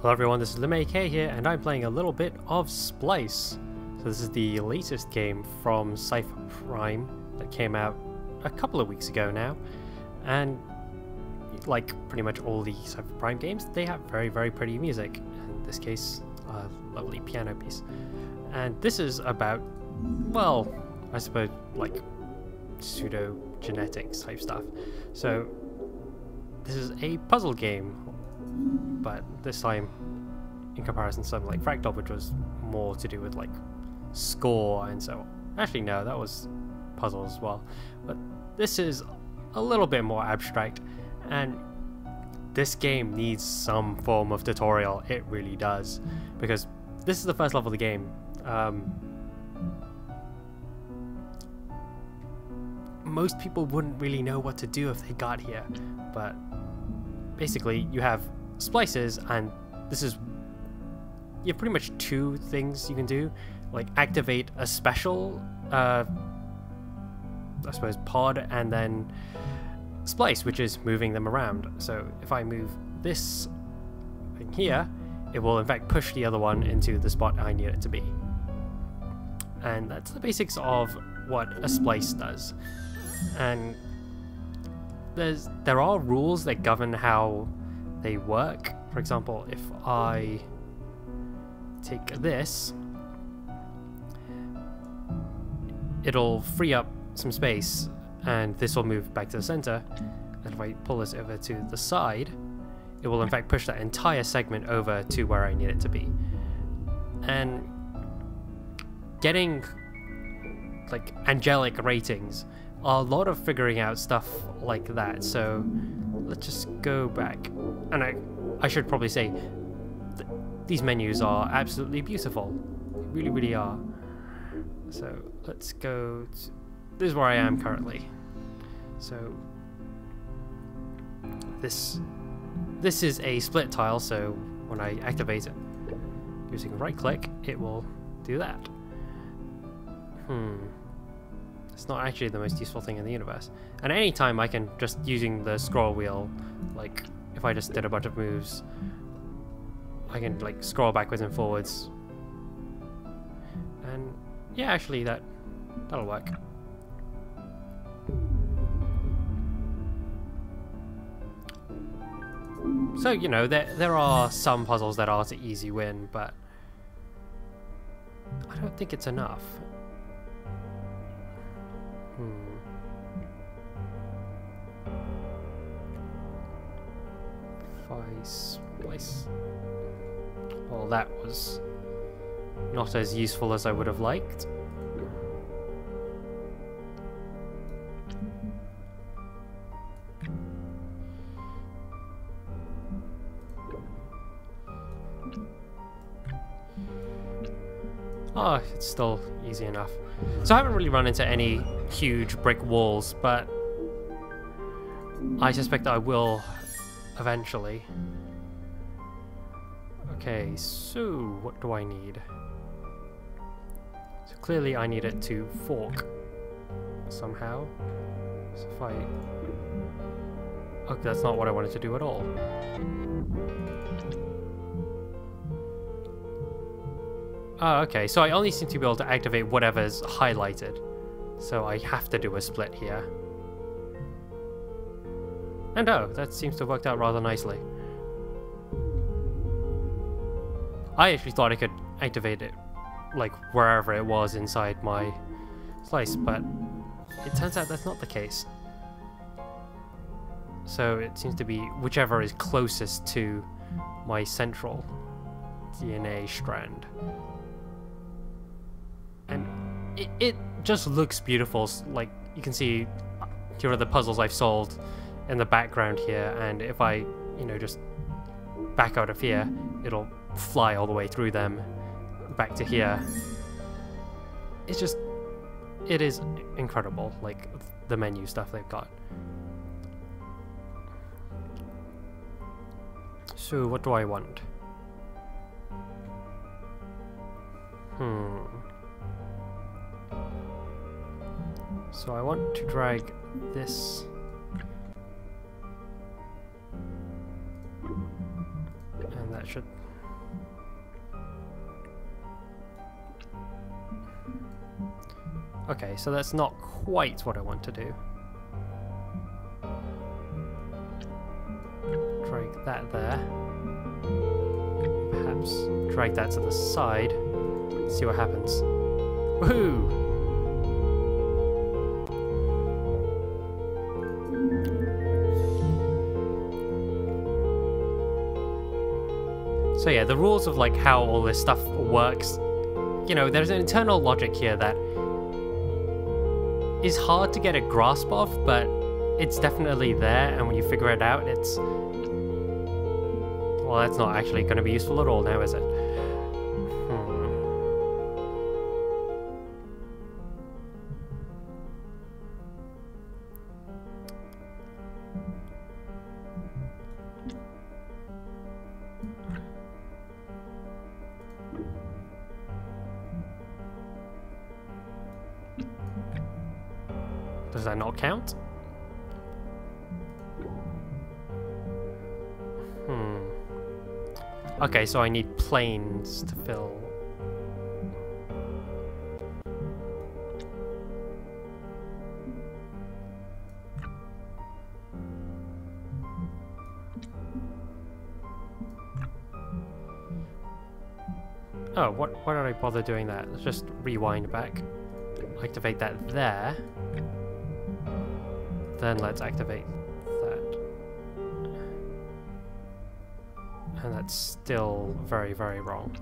Hello everyone, this is LimeK here, and I'm playing a little bit of Splice. So this is the latest game from Cypher Prime that came out a couple of weeks ago now. And like pretty much all the Cypher Prime games, they have very, very pretty music. In this case, a lovely piano piece. And this is about, well, I suppose like pseudo-genetics type stuff. So this is a puzzle game, but this time in comparison to something like Fractal, which was more to do with like score and so on. Actually no, that was puzzle as well, but this is a little bit more abstract, and this game needs some form of tutorial. It really does, because this is the first level of the game. Most people wouldn't really know what to do if they got here, but basically you have splices, and this is, you have pretty much two things you can do, like activate a special I suppose pod, and then splice, which is moving them around. So if I move this thing here, it will in fact push the other one into the spot I need it to be. And that's the basics of what a splice does. And there are rules that govern how they work. For example, if I take this, it'll free up some space and this will move back to the center. And if I pull this over to the side, it will in fact push that entire segment over to where I need it to be. And getting like angelic ratings are a lot of figuring out stuff like that. So let's just go back, and I should probably say these menus are absolutely beautiful. They really, really are. So let's go to, this is where I am currently. So this is a split tile, so when I activate it using a right click, it will do that. It's not actually the most useful thing in the universe. And any time I can, just using the scroll wheel, like if I just did a bunch of moves, I can like scroll backwards and forwards. And yeah, actually that'll work. So, you know, there are some puzzles that are to easy win, but I don't think it's enough. If I splice, well, that was not as useful as I would have liked. Oh, it's still easy enough. So I haven't really run into any huge brick walls, but I suspect I will eventually. Okay, so what do I need? So clearly I need it to fork somehow. So if I... okay, that's not what I wanted to do at all. Oh, okay, so I only seem to be able to activate whatever's highlighted. So I have to do a split here. And oh, that seems to have worked out rather nicely. I actually thought I could activate it like wherever it was inside my slice, but it turns out that's not the case. So it seems to be whichever is closest to my central DNA strand. And it just looks beautiful. Like you can see, here are the puzzles I've solved in the background here, and if I, you know, just back out of here, it'll fly all the way through them back to here. It's just, it is incredible, like the menu stuff they've got. So what do I want? So I want to drag this and that should Okay, so that's not quite what I want to do. Drag that there. Perhaps drag that to the side. See what happens. Woohoo! So yeah, the rules of like how all this stuff works, you know, there's an internal logic here that is hard to get a grasp of, but it's definitely there, and when you figure it out, it's... Well, that's not actually going to be useful at all now, is it? Does that not count? Okay, so I need planes to fill. Oh, why did I bother doing that? Let's just rewind back. Activate that there. Then let's activate that. And that's still very, very wrong.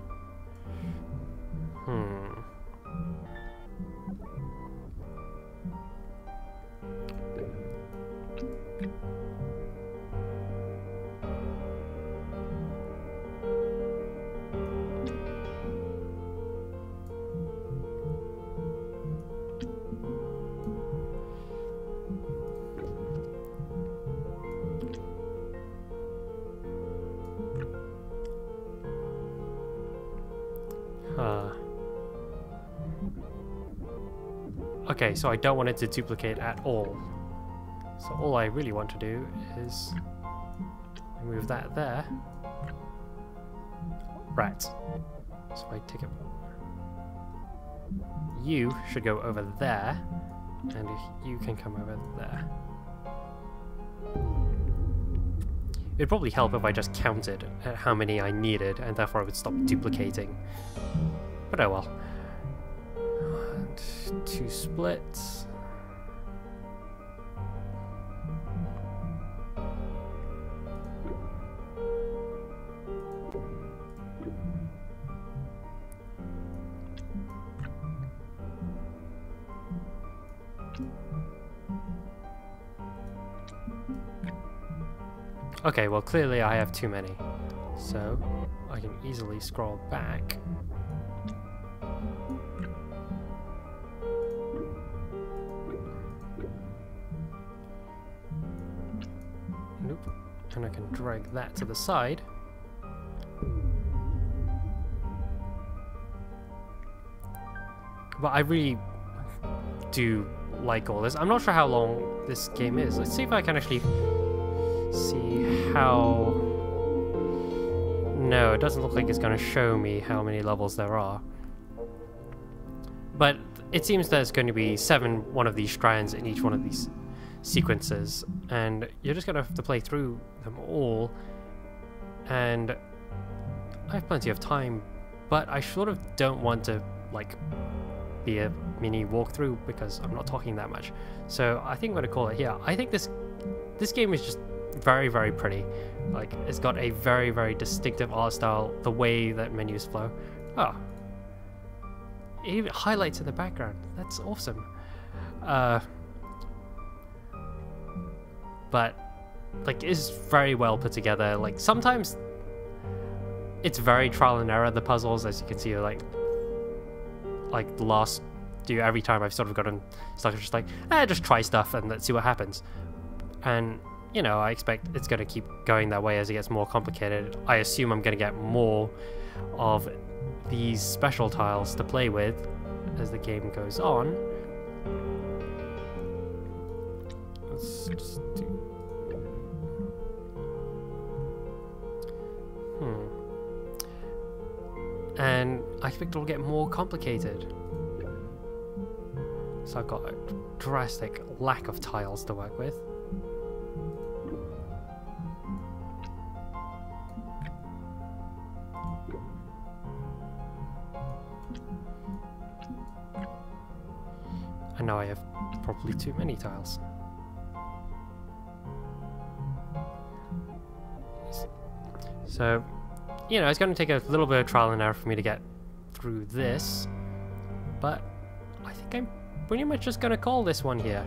Okay, so I don't want it to duplicate at all. So all I really want to do is move that there. Right. So if I take it... You should go over there, and you can come over there. It'd probably help if I just counted at how many I needed, and therefore I would stop duplicating. But oh well. 2 splits. Okay, well clearly I have too many, so I can easily scroll back. Nope. And I can drag that to the side. But I really do like all this. I'm not sure how long this game is. Let's see if I can actually see how... No, it doesn't look like it's going to show me how many levels there are. But it seems there's going to be 7 one of these strands in each one of these sequences, and you're just going to have to play through them all. And I have plenty of time, but I sort of don't want to like be a mini walkthrough because I'm not talking that much. So I think I'm going to call it here. I think this game is just very, very pretty. Like, it's got a very, very distinctive art style, the way that menus flow. Oh, it even highlights in the background. That's awesome. But like, it's very well put together. Like, sometimes it's very trial and error, the puzzles, as you can see. Like the last every time I've sort of gotten stuck, just like, just try stuff and let's see what happens. And you know, I expect it's going to keep going that way as it gets more complicated. I assume I'm going to get more of these special tiles to play with as the game goes on. Let's just do... And I expect it'll get more complicated. So I've got a drastic lack of tiles to work with. And now I have probably too many tiles. So, you know, it's going to take a little bit of trial and error for me to get through this, but I think I'm pretty much just going to call this one here.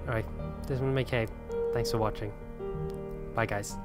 Alright, this one McCabe. Thanks for watching. Bye guys.